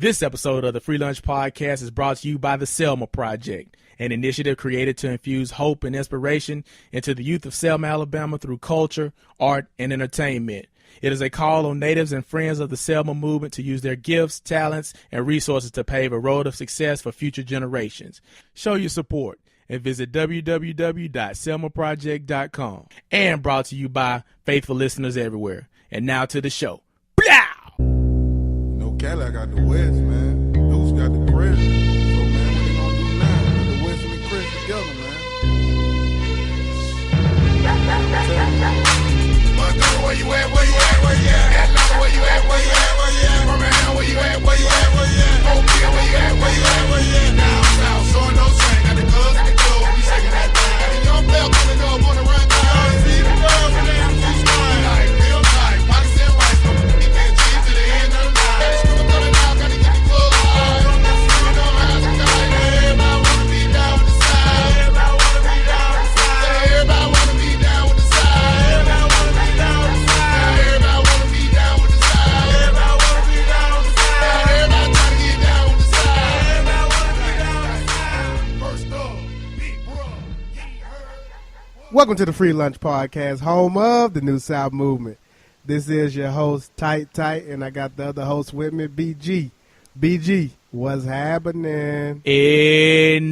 This episode of the Free Lunch Podcast is brought to you by the Selma Project, an initiative created to infuse hope and inspiration into the youth of Selma, Alabama through culture, art, and entertainment. It is a call on natives and friends of the Selma movement to use their gifts, talents, and resources to pave a road of success for future generations. Show your support and visit www.selmaproject.com. And brought to you by faithful listeners everywhere. And now to the show. No, Cadillac got the West, man. Deuce got the Chris. So, man, what they gonna do now? Put the West and the Chris together, man. Where you at? Where you at? Where you at? Atlanta, where you at? Where you at? Where you at? Birmingham, where you at? Where you at? Where you at? Oakville, where you at? Where you at? Where you at? Down south, showing no shame. Got the clubs and the club. We shaking that thing. Got the young bell coming up on the run down. See the girls and they MC slime. Like real life, pockets and rice. We can't cheat to the end of the night. Got the screw coming out, got to get the club high. You know how to die. Everybody wanna be down with the side. Everybody wanna be down with the side. Everybody wanna be down with the side. Everybody wanna be down with the side. Everybody wanna be down with the side. Everybody wanna be down with the side. Everybody trying to get down with the side. Everybody wanna be down with the side. First up, big bro. Welcome to the Free Lunch Podcast, home of the New South Movement. This is your host, Tight, and I got the other host with me, BG. BG, what's happening?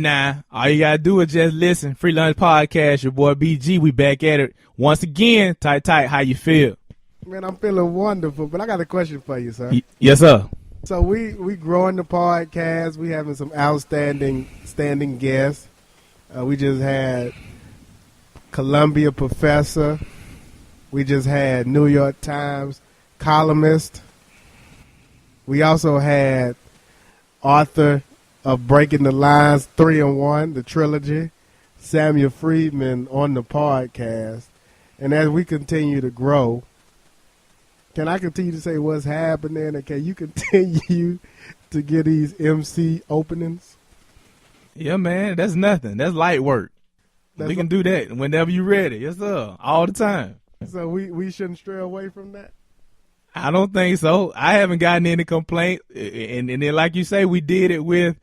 Nah. All you gotta do is just listen. Free Lunch Podcast, your boy BG. We back at it once again. Tight. How you feel? Man, I'm feeling wonderful, but I got a question for you, sir. Yes, sir. So we growing the podcast. We having some standing guests. We just had Columbia professor. We just had New York Times columnist. We also had author of Breaking the Lines 3-in-1, the trilogy, Samuel Friedman, on the podcast. And as we continue to grow, can I continue to say what's happening, and can you continue to get these MC openings? Yeah, man. That's nothing. That's light work. We can do that whenever you're ready. Yes, sir. All the time. So we shouldn't stray away from that? I don't think so. I haven't gotten any complaints, and then like you say, we did it with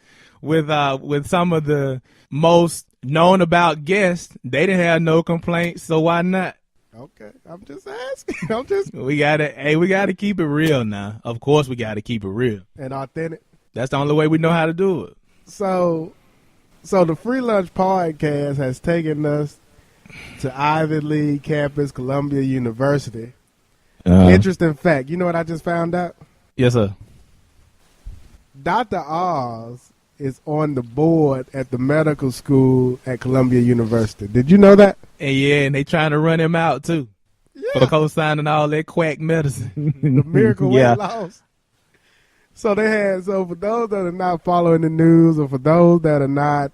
some of the most known about guests. They didn't have no complaints, so why not? Okay, I'm just asking. We gotta keep it real now. Of course, we gotta keep it real and authentic. That's the only way we know how to do it. So the Free Lunch Podcast has taken us to Ivy League campus, Columbia University. Interesting fact. You know what I just found out? Yes, sir. Dr. Oz is on the board at the medical school at Columbia University. Did you know that? And they trying to run him out, too. Yeah. For co-signing all that quack medicine. The miracle weight loss. So for those that are not following the news, or for those that are not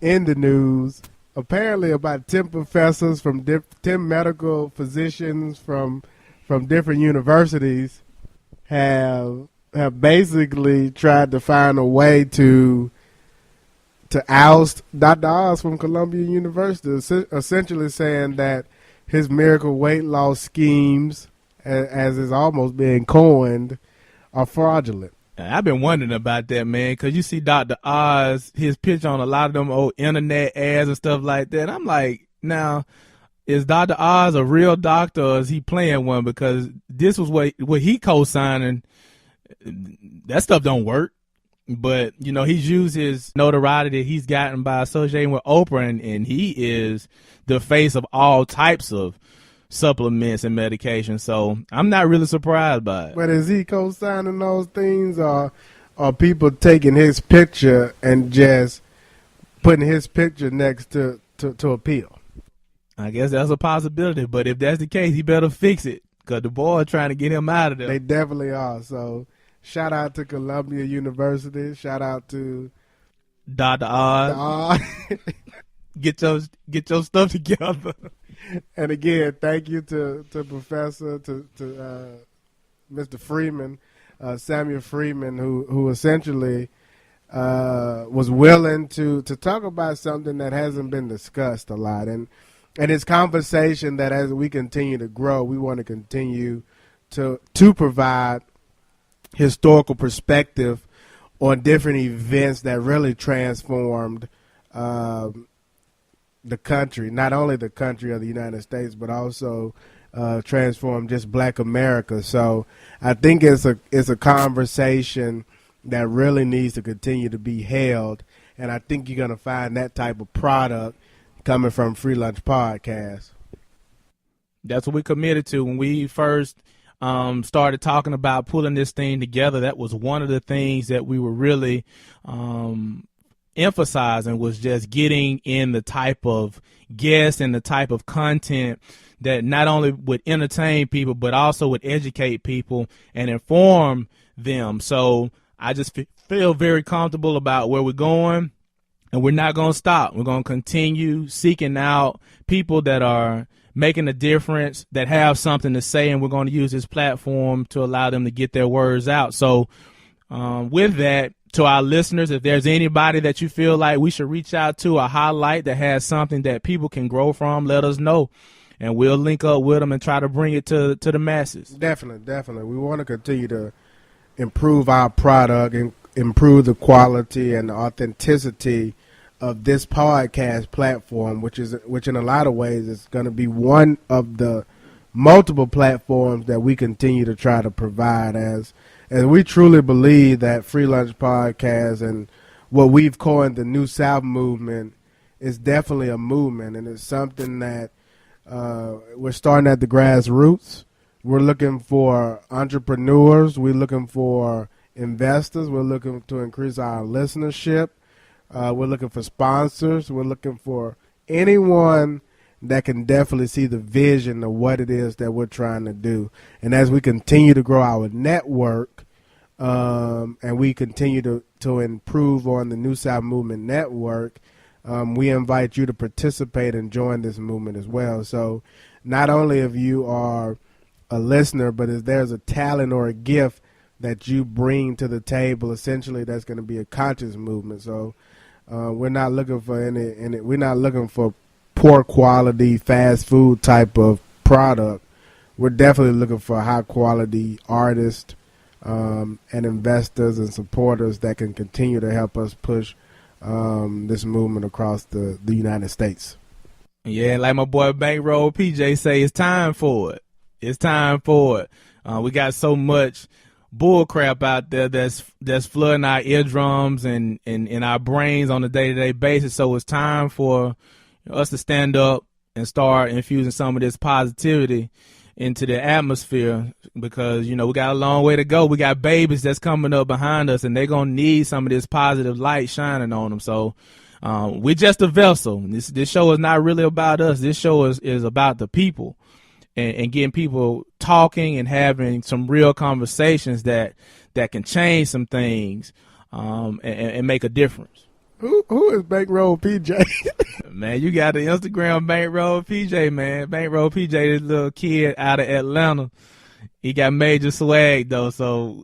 in the news, apparently about 10 professors from 10 medical physicians from different universities have basically tried to find a way to oust Dr. Oz from Columbia University, essentially saying that his miracle weight loss schemes, as is almost being coined, are fraudulent. I've been wondering about that, man, because you see Dr. Oz, his picture on a lot of them old internet ads and stuff like that. I'm like, now, is Dr. Oz a real doctor, or is he playing one? Because this was what he co-signing. That stuff don't work. But, he's used his notoriety that he's gotten by associating with Oprah, and he is the face of all types of supplements and medication. So I'm not really surprised by it. But is he co-signing those things, or are people taking his picture and just putting his picture next to appeal? I guess that's a possibility, but if that's the case, he better fix it, because the boy trying to get him out of there. They definitely are. So shout out to Columbia University. Shout out to Dr. Oz. Get your stuff together. And again, thank you to Professor, to Mr. Freeman, Samuel Freeman, who essentially was willing to talk about something that hasn't been discussed a lot. And it's conversation that as we continue to grow, we want to continue to provide historical perspective on different events that really transformed the country, not only the country of the United States, but also transformed just Black America. So I think it's a conversation that really needs to continue to be held, and I think you're going to find that type of product coming from Free Lunch Podcast. That's what we committed to when we first started talking about pulling this thing together. That was one of the things that we were really emphasizing, was just getting in the type of guests and the type of content that not only would entertain people, but also would educate people and inform them. So I just feel very comfortable about where we're going, and we're not going to stop. We're going to continue seeking out people that are making a difference, that have something to say, and we're going to use this platform to allow them to get their words out. So with that, to our listeners, if there's anybody that you feel like we should reach out to or highlight that has something that people can grow from, let us know, and we'll link up with them and try to bring it to the masses. Definitely. We want to continue to improve our product and improve the quality and the authenticity of this podcast platform, which in a lot of ways is going to be one of the multiple platforms that we continue to try to provide, as we truly believe that Free Lunch Podcast and what we've coined the New South movement is definitely a movement, and it's something that we're starting at the grassroots. We're looking for entrepreneurs. We're looking for investors. We're looking to increase our listenership. We're looking for sponsors. We're looking for anyone that can definitely see the vision of what it is that we're trying to do. And as we continue to grow our network, and we continue to improve on the New South Movement Network, we invite you to participate and join this movement as well. So not only if you are a listener, but if there's a talent or a gift that you bring to the table, essentially that's going to be a conscious movement. So we're not looking for we're not looking for poor quality fast food type of product. We're definitely looking for high quality artists and investors and supporters that can continue to help us push this movement across the United States. Yeah, like my boy Bankroll PJ say, it's time for it. It's time for it. We got so much bull crap out there that's flooding our eardrums and in our brains on a day-to-day basis. So it's time for us to stand up and start infusing some of this positivity into the atmosphere, because, we got a long way to go. We got babies that's coming up behind us, and they're going to need some of this positive light shining on them. So we're just a vessel. This show is not really about us. This show is about the people. And getting people talking and having some real conversations that can change some things and make a difference. Who is Bankroll PJ? Man, you got the Instagram Bankroll PJ, man. Bankroll PJ, this little kid out of Atlanta. He got major swag, though, so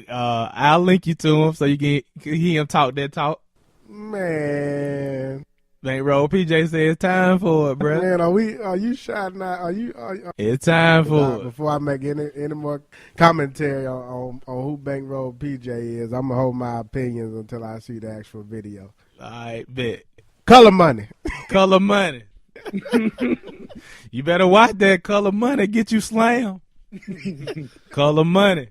I'll link you to him so you can hear him talk that talk. Man. Bankroll PJ said it's time for it, bro. Man, are you shouting out? It's time for it. Before I make any more commentary on who Bankroll PJ is, I'm going to hold my opinions until I see the actual video. All right, bet. Color Money. Color Money. You better watch that. Color Money get you slammed. Color Money.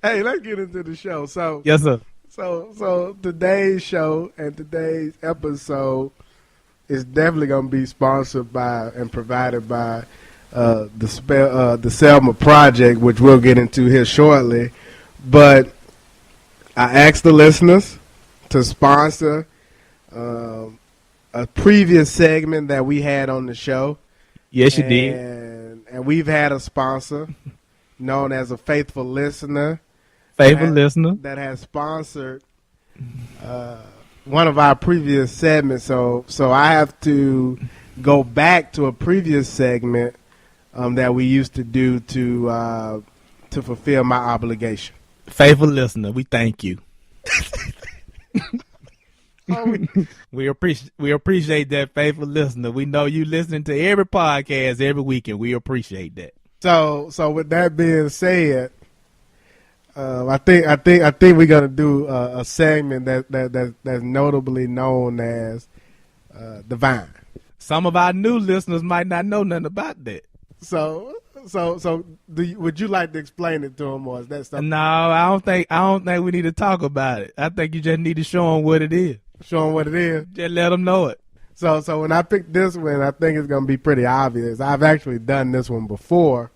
Hey, let's get into the show. So yes, sir. So today's show and today's episode is definitely going to be sponsored by and provided by the Selma Project, which we'll get into here shortly. But I asked the listeners to sponsor a previous segment that we had on the show. Yes, you did. And we've had a sponsor known as a faithful listener. That has sponsored one of our previous segments. So I have to go back to a previous segment that we used to do to fulfill my obligation. Faithful listener, we thank you. We appreciate that, faithful listener. We know you listening to every podcast every week, and we appreciate that. So with that being said, I think we're gonna do a segment that's notably known as the Vine. Some of our new listeners might not know nothing about that. So would you like to explain it to them, or is that something? No, I don't think we need to talk about it. I think you just need to show them what it is. Show them what it is. Just let them know it. So when I picked this one, I think it's gonna be pretty obvious. I've actually done this one before,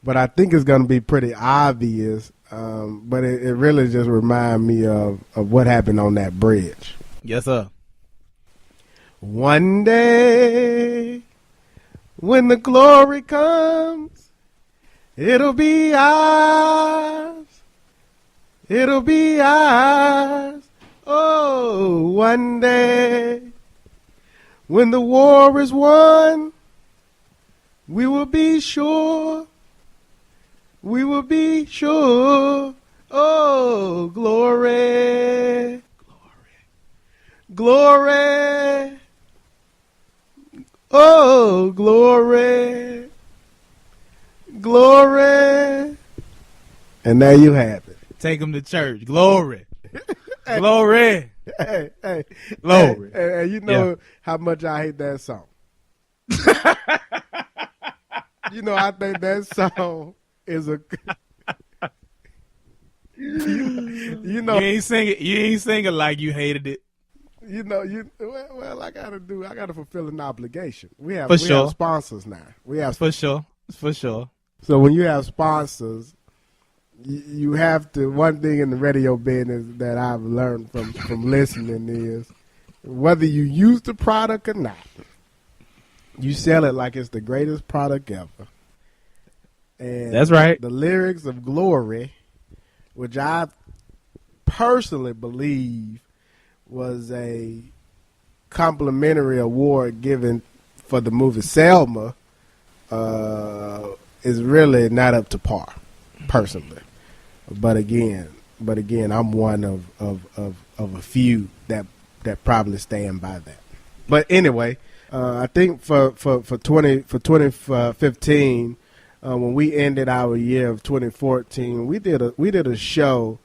but I think it's gonna be pretty obvious. But it really just reminds me of what happened on that bridge. Yes, sir. One day, when the glory comes, it'll be ours. It'll be ours. Oh, one day, when the war is won, we will be sure. We will be sure. Oh, glory. Glory. Oh, glory. Glory. And there you have it. Take them to church. Glory. Glory. Hey. Glory. Hey, you know how much I hate that song. You know, I think that song is a... you know, You ain't singing like you hated it. You know, well, I gotta fulfill an obligation. We have sponsors now. For sure. So when you have sponsors, you have to. One thing in the radio business that I've learned from listening is whether you use the product or not, you sell it like it's the greatest product ever. And that's right. The lyrics of Glory, which I personally believe was a complimentary award given for the movie Selma, is really not up to par, personally. But again, I'm one of a few that probably stand by that. But anyway, I think for 2015, when we ended our year of 2014, we did a show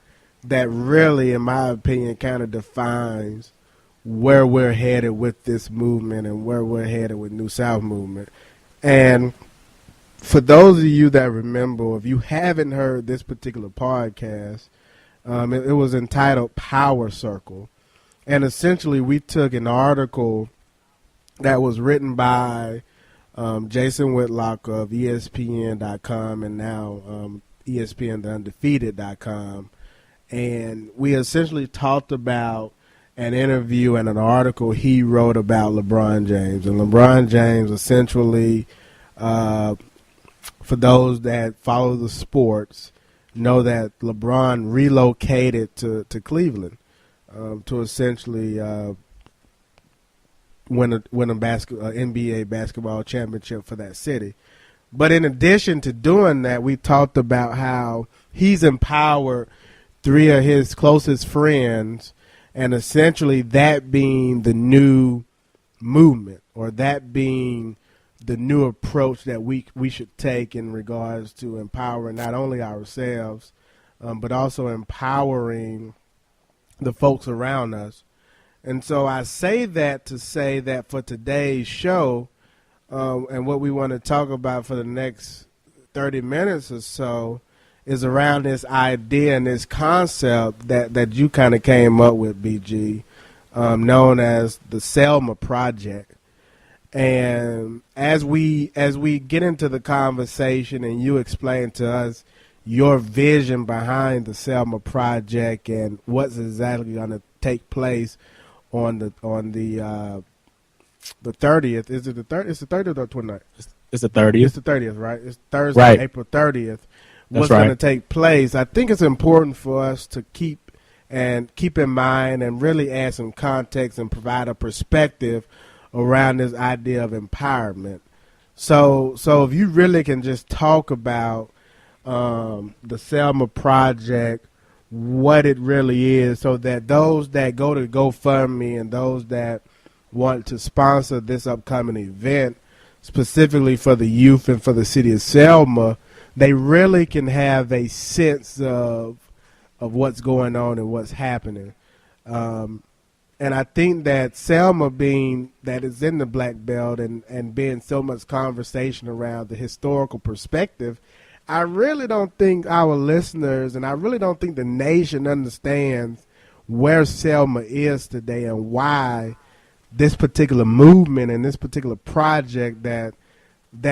that really, in my opinion, kind of defines where we're headed with this movement and where we're headed with New South movement. And for those of you that remember, if you haven't heard this particular podcast, it was entitled Power Circle. And essentially we took an article that was written by Jason Whitlock of ESPN.com and now ESPNTheUndefeated.com. And we essentially talked about an interview and an article he wrote about LeBron James. And LeBron James essentially, for those that follow the sports, know that LeBron relocated to Cleveland to essentially win a NBA basketball championship for that city. But in addition to doing that, we talked about how he's empowered three of his closest friends, and essentially that being the new movement, or that being the new approach that we should take in regards to empowering not only ourselves, but also empowering the folks around us. And so I say that to say that for today's show, and what we want to talk about for the next 30 minutes or so, is around this idea and this concept that you kind of came up with, BG, known as the Selma Project. And as we get into the conversation and you explain to us your vision behind the Selma Project and what's exactly going to take place on the 30th. Is it the 30th? It's the 30th or 29th? It's the 30th. It's the 30th, right? It's Thursday, right. April 30th. That's What's going right. to take place? I think it's important for us to keep in mind and really add some context and provide a perspective around this idea of empowerment. So if you really can just talk about the Selma Project, what it really is, so that those that go to GoFundMe and those that want to sponsor this upcoming event, specifically for the youth and for the city of Selma, they really can have a sense of what's going on and what's happening. And I think that Selma, being that is in the Black Belt and being so much conversation around the historical perspective, I really don't think our listeners and I really don't think the nation understands where Selma is today and why this particular movement and this particular project that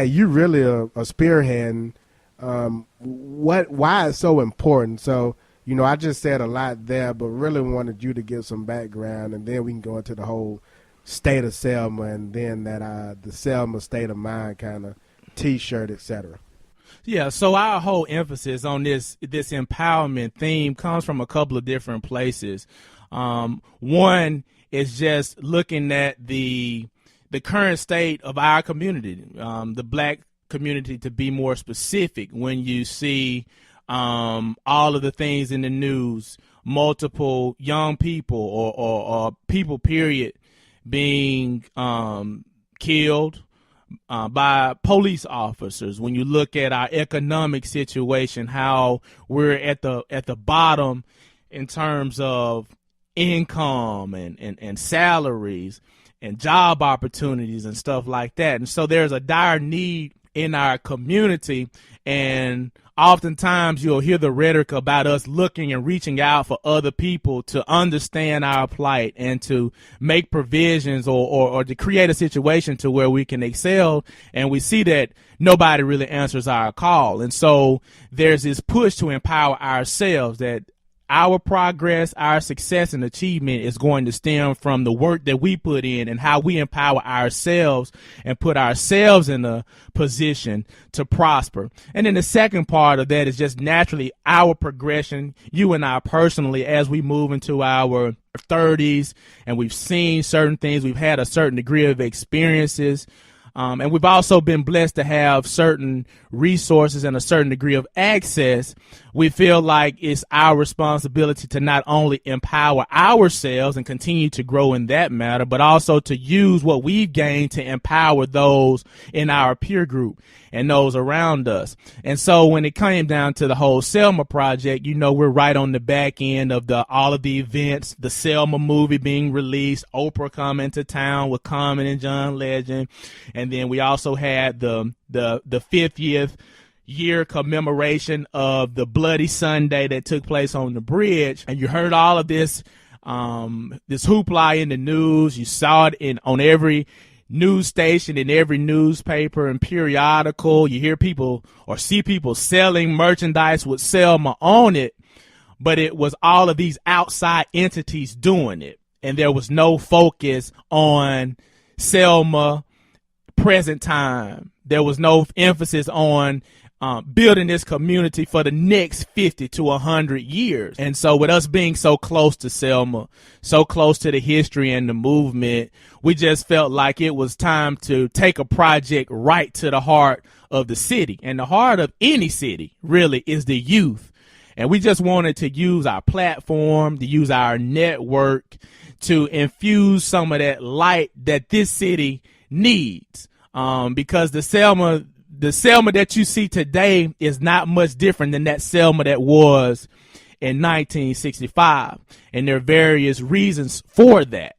you really are spearheading, why it's so important. So, you know, I just said a lot there, but really wanted you to give some background, and then we can go into the whole state of Selma, and then that the Selma State of Mind kind of T-shirt, etc. Yeah, so our whole emphasis on this empowerment theme comes from a couple of different places. One is just looking at the current state of our community, the Black community, to be more specific. When you see all of the things in the news, multiple young people or people, period, being killed by police officers. When you look at our economic situation, how we're at the bottom in terms of income and salaries and job opportunities and stuff like that. And so there's a dire need in our community, and oftentimes you'll hear the rhetoric about us looking and reaching out for other people to understand our plight and to make provisions or to create a situation to where we can excel. And we see that nobody really answers our call. And so there's this push to empower ourselves, that our progress, our success and achievement is going to stem from the work that we put in and how we empower ourselves and put ourselves in a position to prosper. And then the second part of that is just naturally our progression, you and I personally, as we move into our 30s and we've seen certain things, we've had a certain degree of experiences. And we've also been blessed to have certain resources and a certain degree of access. We feel like it's our responsibility to not only empower ourselves and continue to grow in that matter, but also to use what we've gained to empower those in our peer group and those around us. And so when it came down to the whole Selma Project, you know, we're right on the back end of all of the events, the Selma movie being released, Oprah coming to town with Common and John Legend. And then we also had the 50th year commemoration of the Bloody Sunday that took place on the bridge. And you heard all of this hoopla in the news. You saw it on every news station, in every newspaper and periodical. You hear people or see people selling merchandise with Selma on it, but it was all of these outside entities doing it. And there was no focus on Selma present time. There was no emphasis on building this community for the next 50 to 100 years. And so with us being so close to Selma, so close to the history and the movement, we just felt like it was time to take a project right to the heart of the city. And the heart of any city really is the youth. And we just wanted to use our platform, to use our network to infuse some of that light that this city needs. Because the Selma that you see today is not much different than that Selma that was in 1965. And there are various reasons for that.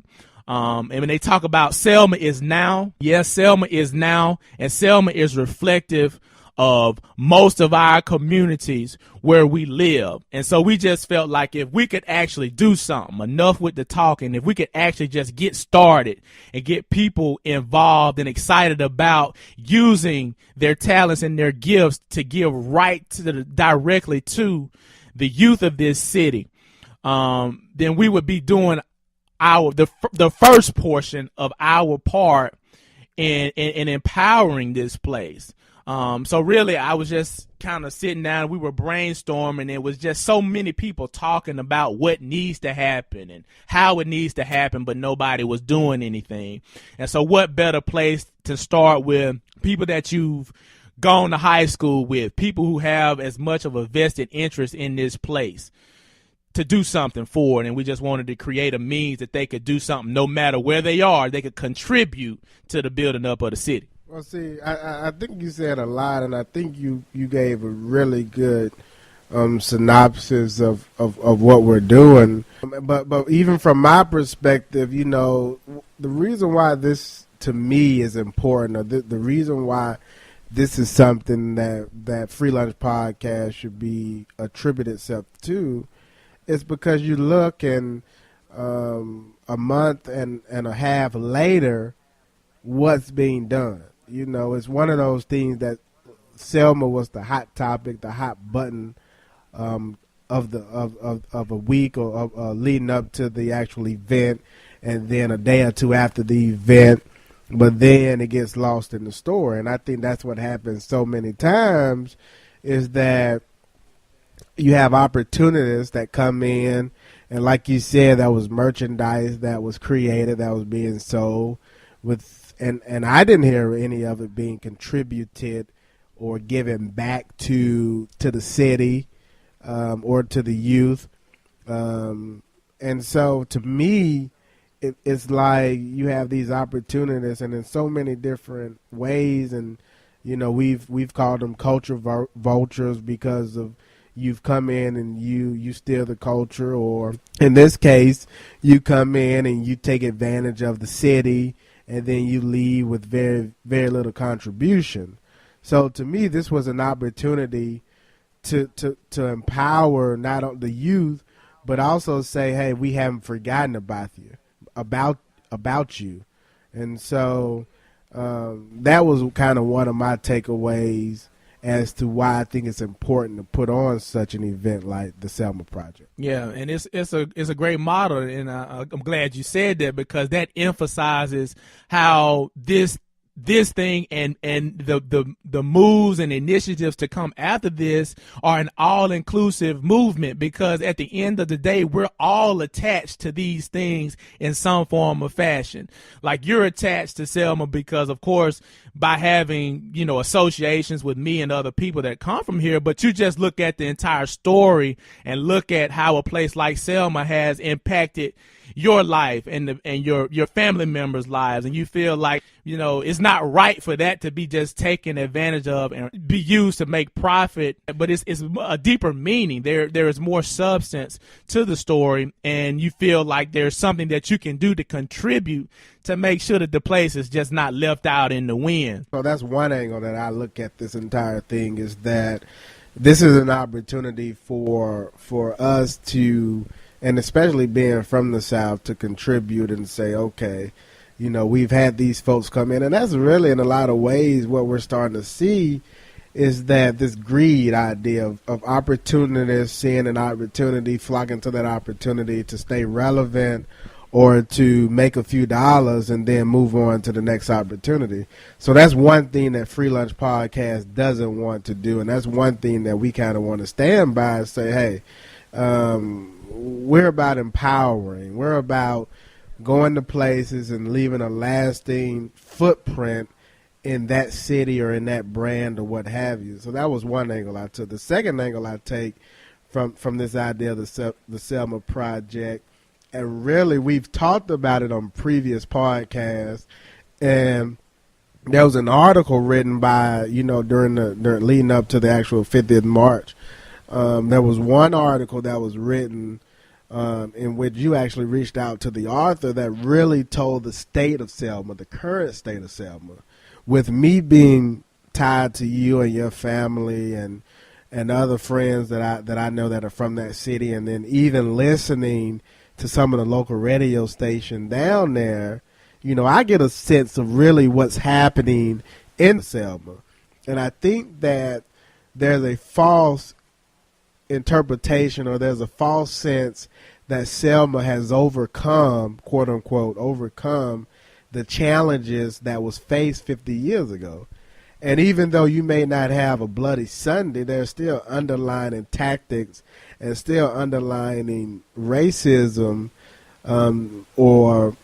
And when they talk about Selma is now, yes, Selma is now, and Selma is reflective of most of our communities where we live. And so we just felt like if we could actually do something, enough with the talking, if we could actually just get started and get people involved and excited about using their talents and their gifts to give right directly to the youth of this city, then we would be doing the first portion of our part in empowering this place. So really, I was just kind of sitting down. We were brainstorming. It was just so many people talking about what needs to happen and how it needs to happen, but nobody was doing anything. And so what better place to start with people that you've gone to high school with, people who have as much of a vested interest in this place to do something for it. And we just wanted to create a means that they could do something no matter where they are. They could contribute to the building up of the city. Well, see, I think you said a lot, and I think you gave a really good synopsis of what we're doing. But even from my perspective, the reason why this to me is important, or the reason why this is something that Free Lunch Podcast should be attributed itself to, is because you look and a month and a half later, what's being done. It's one of those things that Selma was the hot topic, the hot button of a week or leading up to the actual event, and then a day or two after the event. But then it gets lost in the story, and I think that's what happens so many times, is that you have opportunities that come in, and like you said, that was merchandise that was created, that was being sold and I didn't hear any of it being contributed or given back to the city or to the youth. And so to me, it's like you have these opportunities, and in so many different ways, and we've called them culture vultures, because of you've come in and you steal the culture, or in this case, you come in and you take advantage of the city, and then you leave with very, very little contribution. So to me, this was an opportunity to empower not only the youth, but also say, hey, we haven't forgotten about you. And so that was kind of one of my takeaways as to why I think it's important to put on such an event like the Selma Project. Yeah, and it's a great model, and I'm glad you said that, because that emphasizes how this thing and the moves and initiatives to come after this are an all-inclusive movement, because at the end of the day, we're all attached to these things in some form or fashion. Like, you're attached to Selma because, of course, by having, associations with me and other people that come from here, but you just look at the entire story and look at how a place like Selma has impacted your life and your family members' lives, and you feel like it's not right for that to be just taken advantage of and be used to make profit, but it's a deeper meaning. There is more substance to the story, and you feel like there's something that you can do to contribute to make sure that the place is just not left out in the wind. So that's one angle that I look at this entire thing, is that this is an opportunity for us to, and especially being from the South, to contribute and say, okay, we've had these folks come in. And that's really, in a lot of ways, what we're starting to see, is that this greed idea of opportunities, seeing an opportunity, flocking to that opportunity to stay relevant or to make a few dollars and then move on to the next opportunity. So that's one thing that Free Lunch Podcast doesn't want to do, and that's one thing that we kind of want to stand by and say, hey, we're about empowering. We're about going to places and leaving a lasting footprint in that city or in that brand or what have you. So that was one angle I took. The second angle I take from this idea of the Selma Project, and really we've talked about it on previous podcasts, and there was an article written by, during leading up to the actual 50th March. There was one article that was written in which you actually reached out to the author, that really told the state of Selma, the current state of Selma, with me being tied to you and your family and other friends that I know that are from that city, and then even listening to some of the local radio station down there, I get a sense of really what's happening in Selma. And I think that there's a false interpretation, or there's a false sense that Selma has overcome, quote unquote, overcome the challenges that was faced 50 years ago. And even though you may not have a bloody Sunday, there's still underlying tactics and still underlying racism or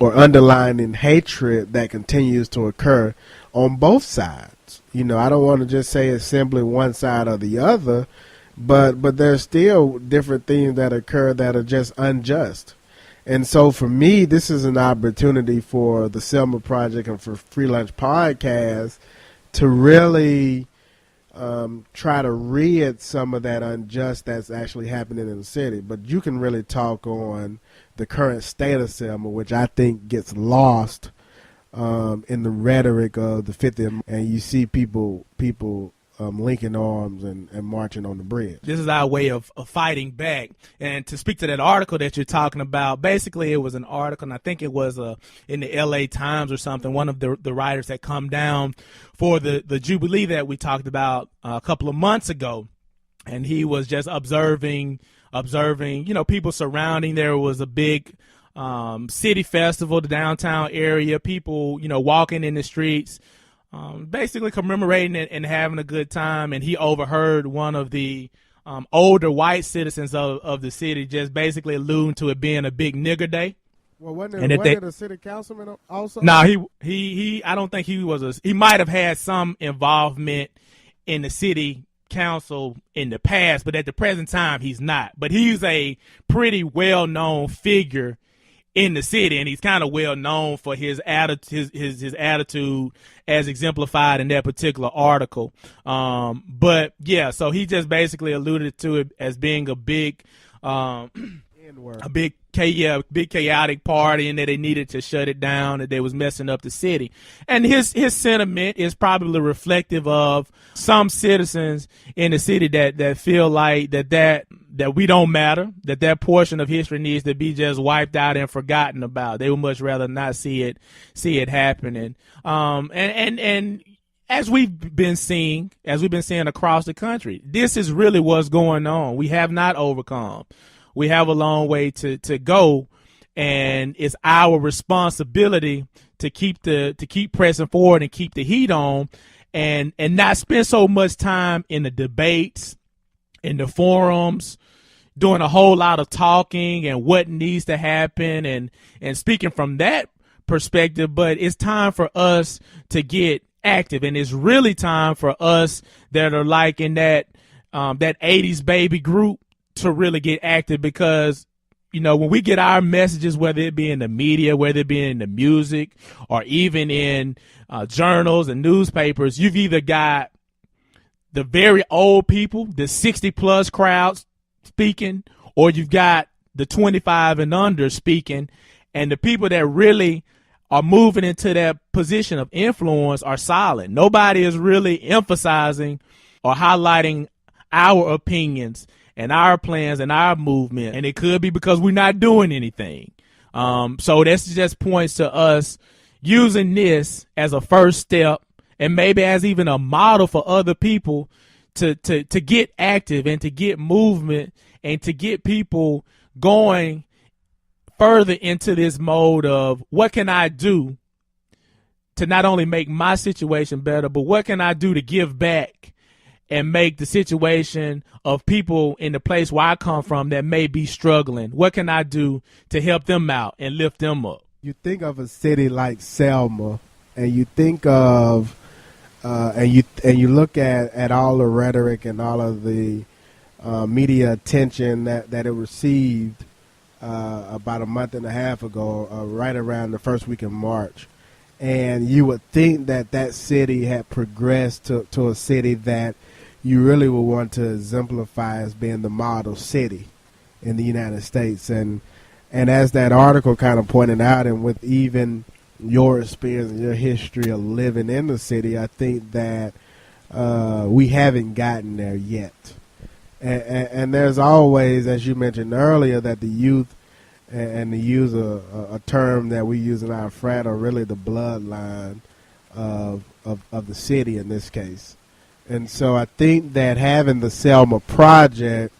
underlying hatred that continues to occur on both sides. I don't want to just say it's simply one side or the other, but there's still different things that occur that are just unjust. And so for me, this is an opportunity for the Selma Project and for Free Lunch Podcast to really try to rid some of that unjust that's actually happening in the city. But you can really talk on the current state of Selma, which I think gets lost in the rhetoric of the 50th, and you see people linking arms and marching on the bridge. This is our way of fighting back. And to speak to that article that you're talking about, basically it was an article, and I think it was in the LA Times or something, one of the writers that come down for the Jubilee that we talked about a couple of months ago. And he was just observing, people surrounding. There was a big city festival, the downtown area, people, walking in the streets, basically commemorating and having a good time. And he overheard one of the older white citizens of the city just basically alluding to it being a big nigger day. Well, wasn't it a city councilman also? No, he I don't think he was he might have had some involvement in the city council in the past, but at the present time he's not. But he's a pretty well-known figure in the city, and he's kind of well known for his attitude as exemplified in that particular article. But yeah, so he just basically alluded to it as being a big chaotic party, and that they needed to shut it down, that they was messing up the city. And his sentiment is probably reflective of some citizens in the city that feel like that we don't matter, that portion of history needs to be just wiped out and forgotten about. They would much rather not see it happening. And as we've been seeing across the country, this is really what's going on. We have not overcome. We have a long way to go, and it's our responsibility to keep pressing forward and keep the heat on, and not spend so much time in the debates, in the forums, doing a whole lot of talking and what needs to happen and speaking from that perspective. But it's time for us to get active, and it's really time for us that are like in that 80s baby group to really get active, because when we get our messages, whether it be in the media, whether it be in the music, or even in journals and newspapers, you've either got the very old people, the 60-plus crowds speaking, or you've got the 25 and under speaking, and the people that really are moving into that position of influence are silent. Nobody is really emphasizing or highlighting our opinions and our plans and our movement, and it could be because we're not doing anything. So this just points to us using this as a first step, and maybe as even a model for other people to get active and to get movement and to get people going further into this mode of what can I do to not only make my situation better, but what can I do to give back and make the situation of people in the place where I come from that may be struggling, what can I do to help them out and lift them up? You think of a city like Selma, and you think of and you look at all the rhetoric and all of the media attention that it received about a month and a half ago, right around the first week of March. And you would think that city had progressed to a city that you really would want to exemplify as being the model city in the United States. And as that article kind of pointed out, and with even your experience and your history of living in the city, I think that we haven't gotten there yet. And there's always, as you mentioned earlier, that the youth, and to use a term that we use in our frat, are really the bloodline of the city in this case. And so I think that having the Selma Project,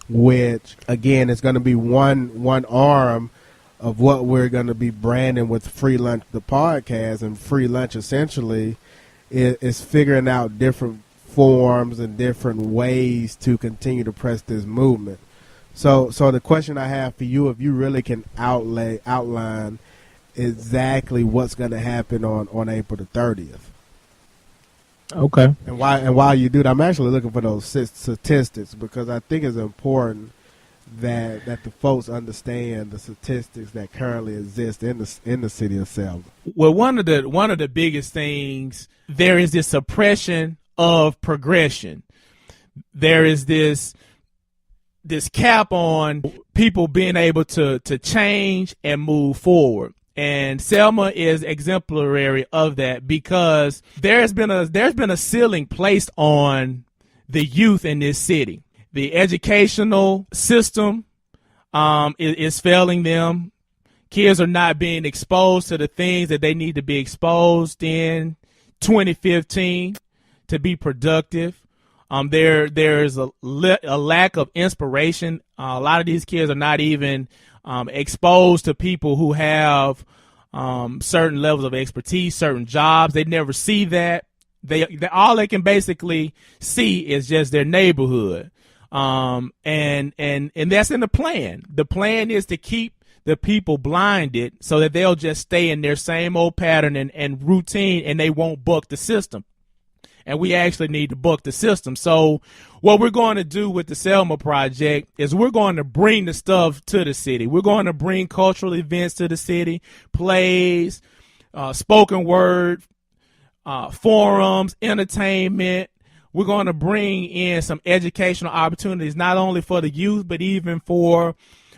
which, again, is going to be one arm of what we're going to be branding with Free Lunch, the podcast, and Free Lunch essentially is figuring out different forms and different ways to continue to press this movement. So the question I have for you, if you really can outline exactly what's going to happen on April the 30th. Okay. And while you do that, I'm actually looking for those statistics, because I think it's important that the folks understand the statistics that currently exist in the city of Selma? Well, one of the biggest things, there is this suppression of progression. There is this cap on people being able to change and move forward. And Selma is exemplary of that, because there's been a ceiling placed on the youth in this city. The educational system is failing them. Kids are not being exposed to the things that they need to be exposed in 2015 to be productive. There's a lack of inspiration. A lot of these kids are not even exposed to people who have certain levels of expertise, certain jobs. They never see that. They all they can basically see is just their neighborhood. And that's in the plan. The plan is to keep the people blinded so that they'll just stay in their same old pattern and routine, and they won't buck the system. And we actually need to buck the system. So what we're going to do with the Selma Project is we're going to bring the stuff to the city. We're going to bring cultural events to the city, plays, spoken word, forums, entertainment. We're going to bring in some educational opportunities, not only for the youth, but even for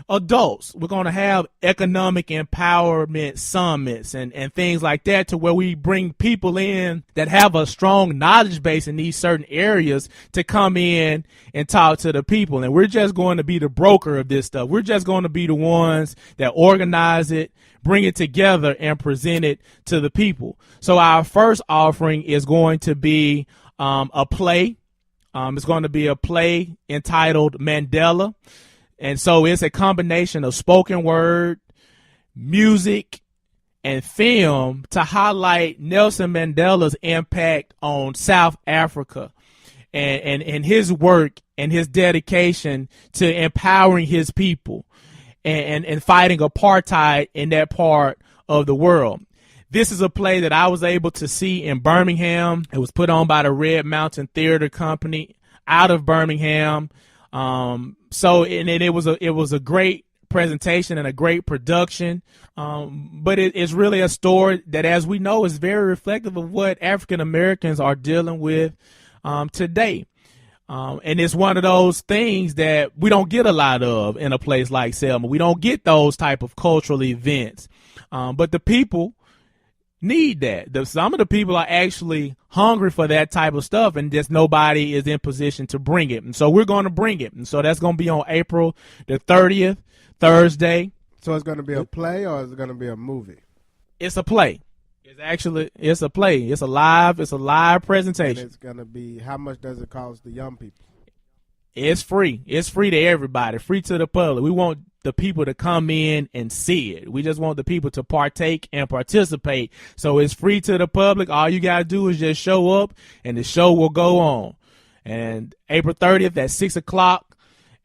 adults. We're going to have economic empowerment summits and things like that, to where we bring people in that have a strong knowledge base in these certain areas to come in and talk to the people. And we're just going to be the broker of this stuff. We're just going to be the ones that organize it, bring it together, and present it to the people. So our first offering is going to be a play. It's going to be a play entitled Mandela. And so it's a combination of spoken word, music, and film to highlight Nelson Mandela's impact on South Africa and his work and his dedication to empowering his people and fighting apartheid in that part of the world. This is a play that I was able to see in Birmingham. It was put on by the Red Mountain Theater Company out of Birmingham. It was a great presentation and a great production. But it's really a story that, as we know, is very reflective of what African Americans are dealing with today. And it's one of those things that we don't get a lot of in a place like Selma. We don't get those type of cultural events. But the people need that. Some of the people are actually hungry for that type of stuff, and just nobody is in position to bring it. And so we're going to bring it. And so that's going to be on April the 30th, Thursday. So it's going to be a play, or is it going to be a movie? It's a play. It's a play. It's a live presentation. And it's going to be, how much does it cost the young people? It's free. It's free to everybody, free to the public. We want the people to come in and see it. We just want the people to partake and participate. So it's free to the public. All you got to do is just show up, and the show will go on. And April 30th at 6 o'clock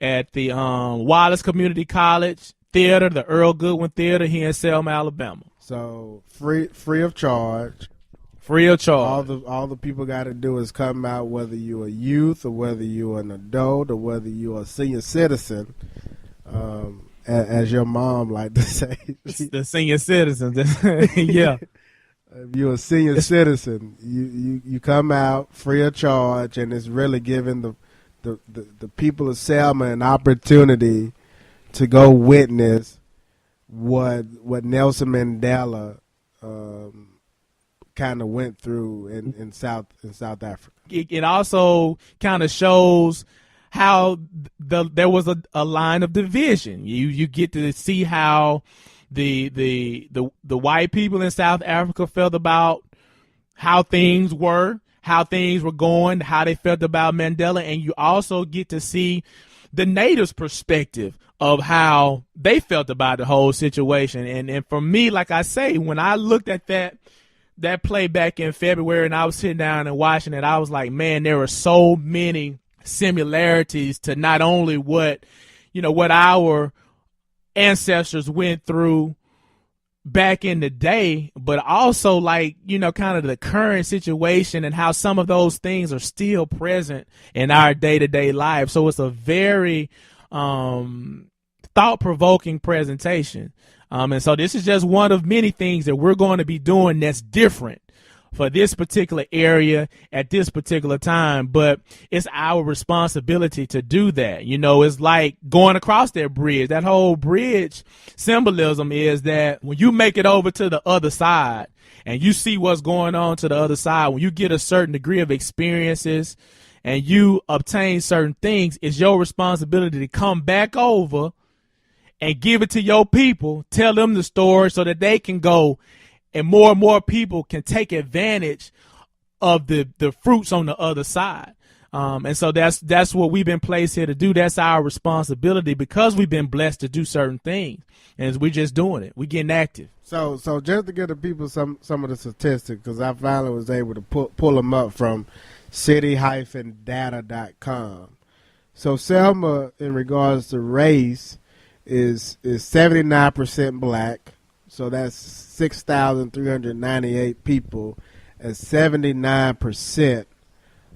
at the Wallace Community College Theater, the Earl Goodwin Theater here in Selma, Alabama. So free of charge. Free of charge. All the people got to do is come out, whether you're a youth or whether you're an adult or whether you're a senior citizen. As your mom like to say, the senior citizens. Yeah. If you're a senior citizen, you come out free of charge, and it's really giving the people of Selma an opportunity to go witness what Nelson Mandela kind of went through in South Africa. It also kind of shows how there was a line of division. You get to see how the white people in South Africa felt about how things were going, how they felt about Mandela, and you also get to see the natives' perspective of how they felt about the whole situation. And for me, like I say, when I looked at that play back in February and I was sitting down and watching it, I was like, man, there are so many similarities to not only what our ancestors went through back in the day, but also kind of the current situation and how some of those things are still present in our day-to-day life. So it's a very thought-provoking presentation. And so this is just one of many things that we're going to be doing that's different for this particular area at this particular time. But it's our responsibility to do that. You know, it's like going across that bridge. That whole bridge symbolism is that when you make it over to the other side and you see what's going on to the other side, when you get a certain degree of experiences and you obtain certain things, it's your responsibility to come back over and give it to your people, tell them the story so that they can go and more people can take advantage of the fruits on the other side. And so that's what we've been placed here to do. That's our responsibility because we've been blessed to do certain things. And we're just doing it. We're getting active. So just to give the people some of the statistics, because I finally was able to pull them up from city-data.com. So Selma, in regards to race, is 79% black. So that's 6,398 people, and 79%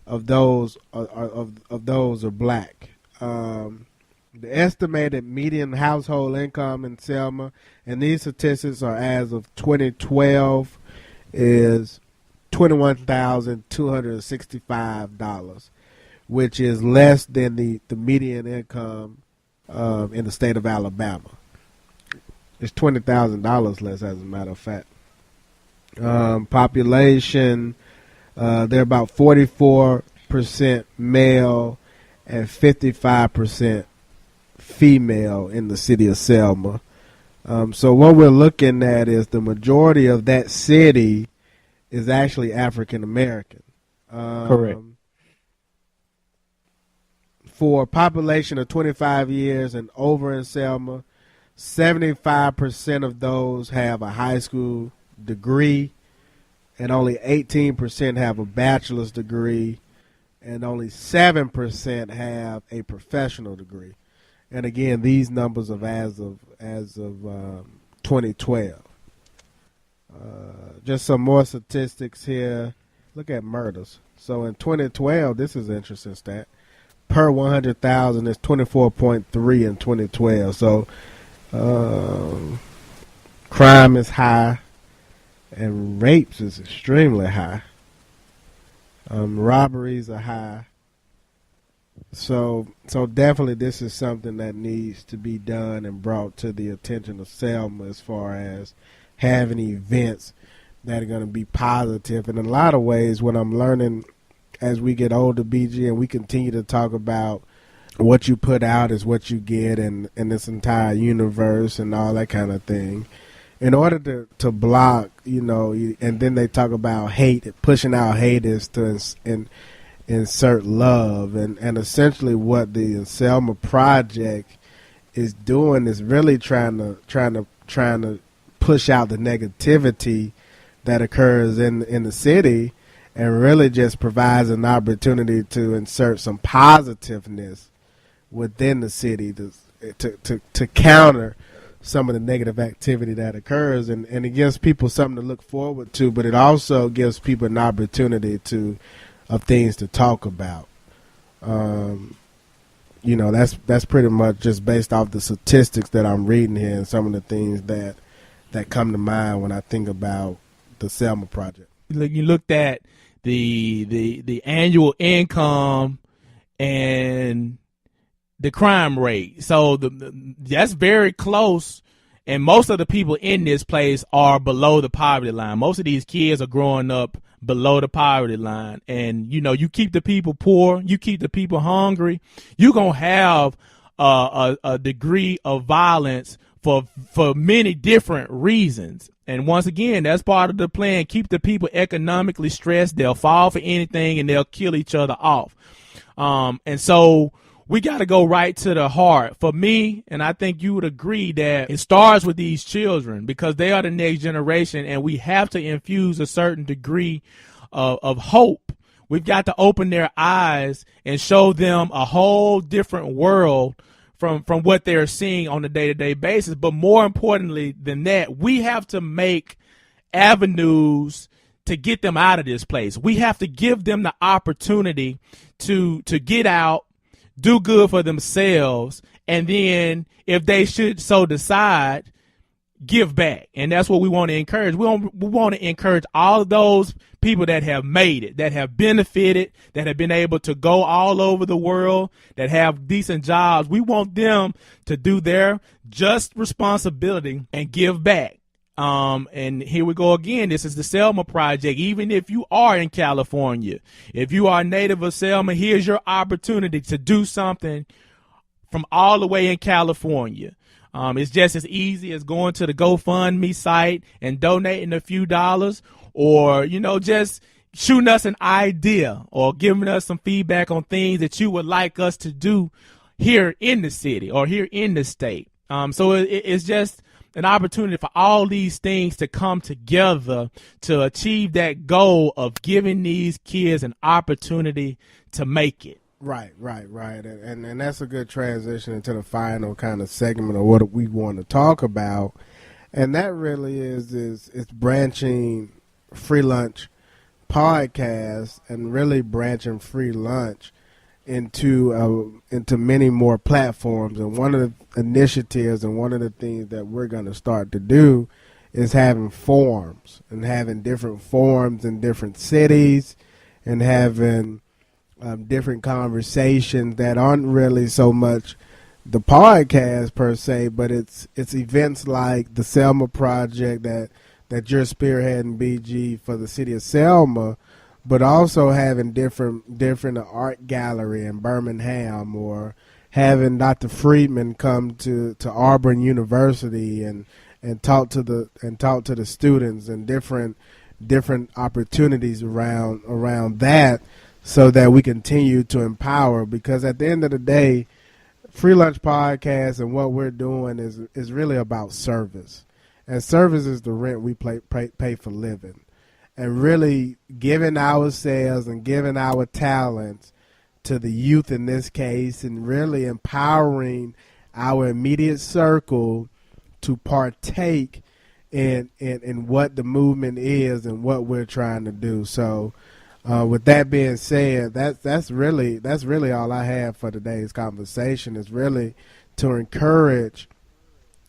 of those are black. The estimated median household income in Selma, and these statistics are as of 2012, is $21,265, which is less than the median income in the state of Alabama. It's $20,000 less, as a matter of fact. Population, they're about 44% male and 55% female in the city of Selma. So what we're looking at is the majority of that city is actually African American. Correct. For a population of 25 years and over in Selma, 75% of those have a high school degree, and only 18% have a bachelor's degree, and only 7% have a professional degree. And again, these numbers are as of 2012. Just some more statistics here. Look at murders. So in 2012, this is an interesting stat. Per 100,000 is 24.3 in 2012. So crime is high, and rapes is extremely high. Robberies are high. So definitely this is something that needs to be done and brought to the attention of Selma as far as having events that are going to be positive. And in a lot of ways, what I'm learning as we get older, BG, and we continue to talk about what you put out is what you get, and this entire universe and all that kind of thing. In order to block, and then they talk about hate, pushing out hate is to insert love, and essentially what the Selma Project is doing is really trying to push out the negativity that occurs in the city, and really just provides an opportunity to insert some positiveness within the city to counter some of the negative activity that occurs, and it gives people something to look forward to, but it also gives people an opportunity of things to talk about. That's pretty much just based off the statistics that I'm reading here and some of the things that come to mind when I think about the Selma Project. You looked at the annual income and the crime rate. So that's very close, and most of the people in this place are below the poverty line. Most of these kids are growing up below the poverty line, and you keep the people poor, you keep the people hungry, you're gonna have a degree of violence for many different reasons. And once again, that's part of the plan. Keep the people economically stressed. They'll fall for anything and they'll kill each other off. And so we got to go right to the heart. For me, and I think you would agree, that it starts with these children because they are the next generation, and we have to infuse a certain degree of hope. We've got to open their eyes and show them a whole different world from what they're seeing on a day-to-day basis. But more importantly than that, we have to make avenues to get them out of this place. We have to give them the opportunity to get out, do good for themselves, and then if they should so decide, give back. And that's what we want to encourage. We want to encourage all of those people that have made it, that have benefited, that have been able to go all over the world, that have decent jobs. We want them to do their just responsibility and give back. And here we go again. This is the Selma Project. Even if you are in California, if you are a native of Selma, here's your opportunity to do something from all the way in California. It's just as easy as going to the GoFundMe site and donating a few dollars, or, just shooting us an idea or giving us some feedback on things that you would like us to do here in the city or here in the state. So it's just an opportunity for all these things to come together to achieve that goal of giving these kids an opportunity to make it. Right. And that's a good transition into the final kind of segment of what we want to talk about. And that really is it's branching Free Lunch podcast and really branching Free Lunch into many more platforms. And one of the initiatives and one of the things that we're going to start to do is having forums and having different forums in different cities and having different conversations that aren't really so much the podcast per se, but it's events like the Selma Project that you're spearheading, BG, for the city of Selma, but also having different art gallery in Birmingham, or having Dr. Friedman come to Auburn University and talk to the students, and different opportunities around that, so that we continue to empower. Because at the end of the day, Free Lunch Podcast and what we're doing is really about service. And service is the rent we pay for living. And really giving ourselves and giving our talents to the youth in this case, and really empowering our immediate circle to partake in what the movement is and what we're trying to do. So with that being said, that's really all I have for today's conversation, is really to encourage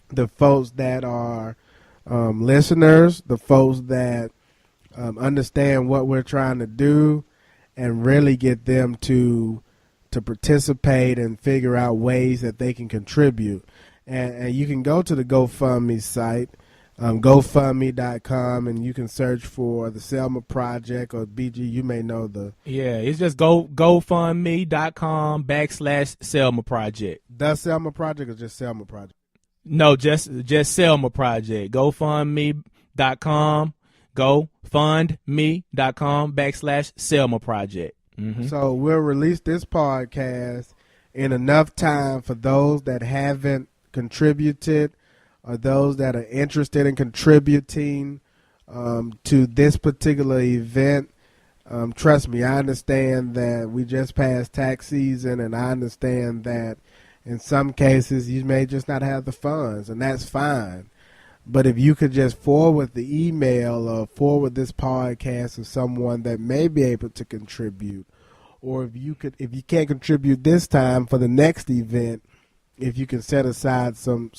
the folks that are listeners, the folks that understand what we're trying to do, and really get them to participate and figure out ways that they can contribute. And you can go to the GoFundMe site, GoFundMe.com, and you can search for the Selma Project, or BG, you may know the... Yeah, it's just GoFundMe.com/Selma Project. The Selma Project, or just Selma Project? No, just Selma Project. GoFundMe.com, GoFundMe.com/Selma Project. Mm-hmm. So we'll release this podcast in enough time for those that haven't contributed, or those that are interested in contributing to this particular event. Trust me, I understand that we just passed tax season, and I understand that in some cases you may just not have the funds, and that's fine. But if you could just forward the email or forward this podcast to someone that may be able to contribute, or if you can't contribute this time, for the next event, if you can set aside some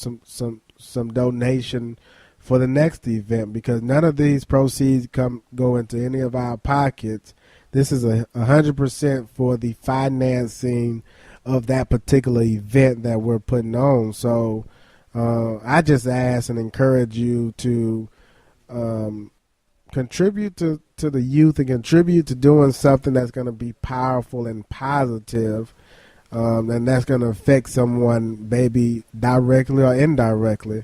donation for the next event, because none of these proceeds go into any of our pockets. This is 100% for the financing of that particular event that we're putting on. So I just ask and encourage you to contribute to the youth, and contribute to doing something that's going to be powerful and positive, and that's going to affect someone, maybe directly or indirectly,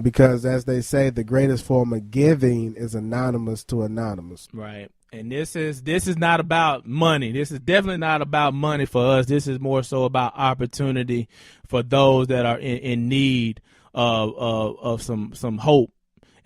because as they say, the greatest form of giving is anonymous to anonymous. Right. And this is not about money. This is definitely not about money for us. This is more so about opportunity for those that are in need of some hope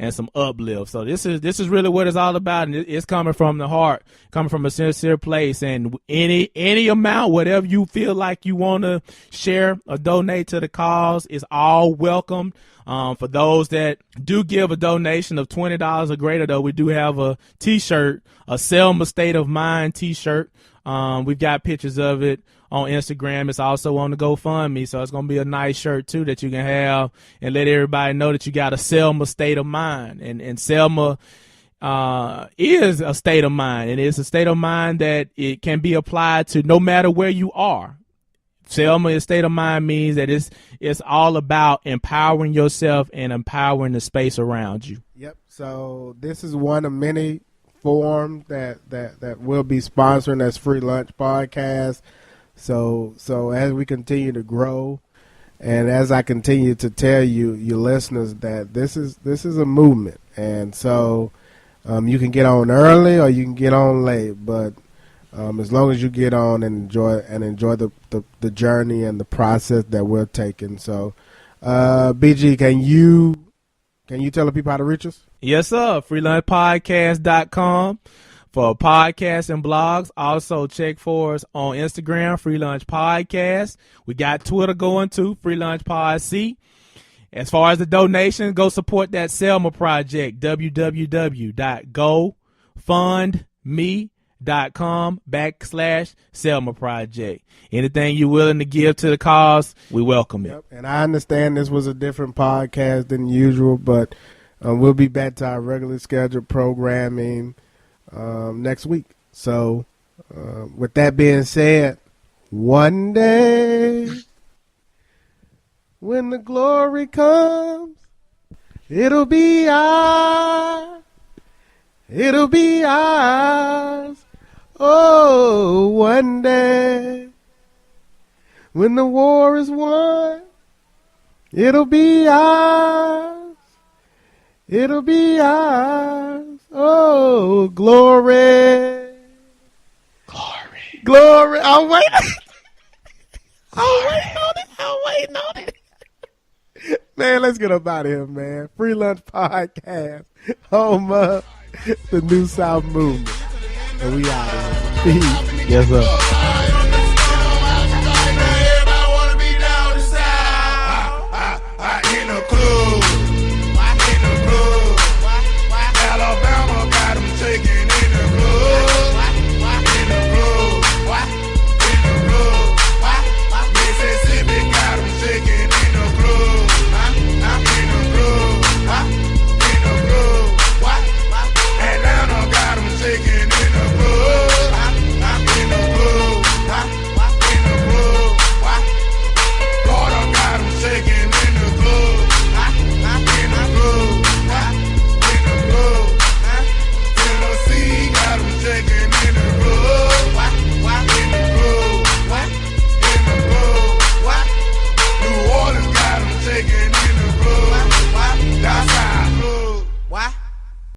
and some uplift. So this is really what it's all about, and it's coming from the heart, coming from a sincere place. And any amount, whatever you feel like you want to share or donate to the cause, is all welcome. For those that do give a donation of $20 or greater, though, we do have a T-shirt, a Selma State of Mind T-shirt, We've got pictures of it on Instagram. It's also on the GoFundMe, so it's gonna be a nice shirt too that you can have and let everybody know that you got a Selma state of mind. And Selma is a state of mind, and it's a state of mind that it can be applied to no matter where you are. Selma is state of mind means that it's all about empowering yourself and empowering the space around you. Yep. So this is one of many forums that will be sponsoring this Free Lunch podcast. So as we continue to grow, and as I continue to tell you, your listeners, that this is a movement, and so you can get on early or you can get on late, but as long as you get on and enjoy the journey and the process that we're taking. So, BG, can you tell the people how to reach us? Yes, sir. FreelunchPodcast.com for podcasts and blogs. Also, check for us on Instagram, Free Lunch Podcast. We got Twitter going too, Free Lunch Pod C. As far as the donation, go support that Selma Project, www.gofundme.com/Selma Project. Anything you're willing to give to the cause, we welcome it. Yep. And I understand this was a different podcast than usual, but we'll be back to our regularly scheduled programming next week. So with that being said, one day when the glory comes, it'll be ours. It'll be ours. Oh, one day when the war is won, it'll be ours. It'll be ours. Oh, glory. Glory. Glory. I'm waiting. I'm waiting on it. Man, let's get up out of here, man. Free Lunch Podcast, home of the New South Movement. And we out of here. Peace. Yes, sir.